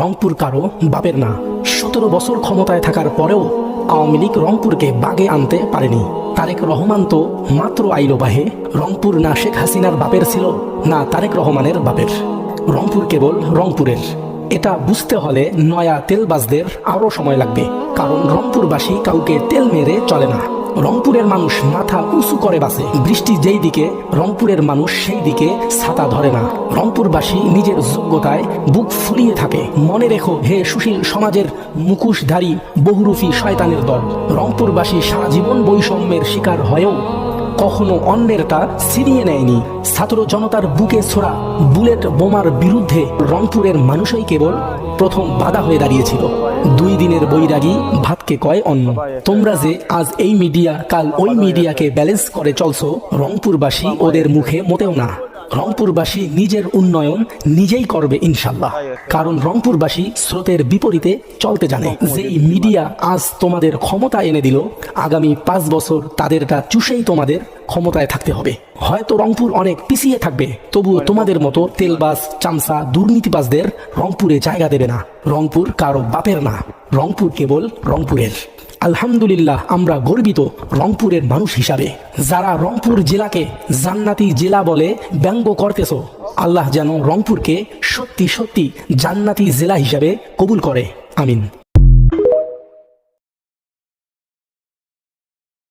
রংপুর কারো বাপের না। 17 বছর ক্ষমতায় থাকার পরেও আওয়ামী লীগ রংপুরকে বাগে আনতে পারেনি। তারেক রহমান তো মাত্র আইলো বাহে। রংপুর না শেখ হাসিনার বাপের ছিল, না তারেক রহমানের বাপের। রংপুর কেবল রংপুরের। এটা বুঝতে হলে নয়া তেলবাজদের আরও সময় লাগবে, কারণ রংপুরবাসী কাউকে তেল মেরে চলে না। রংপুরের মানুষ মাথা উঁচু করে বাঁচে। বৃষ্টি যেই দিকে, রংপুরের মানুষ সেই দিকে ছাতা ধরে না। রংপুরবাসী নিজের যোগ্যতায় বুক ফুলিয়ে থাকে। মনে রেখো হে সুশীল সমাজের মুখোশধারী বহুরূপী শয়তানের দল, রংপুরবাসী সারা জীবন বৈষম্যের শিকার হয়েও কখনো অন্যেরটা ছিনিয়ে নেয়নি। ছাত্র জনতার বুকে ছোড়া বুলেট বোমার বিরুদ্ধে রংপুরের মানুষই কেবল প্রথম বাধা হয়ে দাঁড়িয়েছিল। 2 দিনের বৈরাগী ভাতকে কয় অন্ন। তোমরা যে আজ এই মিডিয়া কাল ওই মিডিয়াকে ব্যালেন্স করে চলছো, রংপুরবাসী ওদের মুখে মোটেও না। রংপুরবাসী নিজের উন্নয়ন নিজেই করবে ইনশাল্লাহ, কারণ রংপুরবাসী স্রোতের বিপরীতে চলতে জানে। যেই মিডিয়া আজ তোমাদের ক্ষমতা এনে দিল, আগামী 5 বছর তাদেরটা চুষেই তোমাদের ক্ষমতায় থাকতে হবে। হয়তো রংপুর অনেক পিছিয়ে থাকবে, তবুও তোমাদের মতো তেলবাজ চামচা দুর্নীতিবাজদের রংপুরে জায়গা দেবে না। রংপুর কারো বাপের না, রংপুর কেবল রংপুরের। আলহামদুলিল্লাহ, আমরা গর্বিত রংপুরের মানুষ হিসাবে। যারা রংপুর জেলাকে জান্নাতি জেলা বলে ব্যঙ্গ করতেছো, আল্লাহ যেন রংপুরকে সত্যি সত্যি জান্নাতি জেলা হিসাবে কবুল করে। আমিন।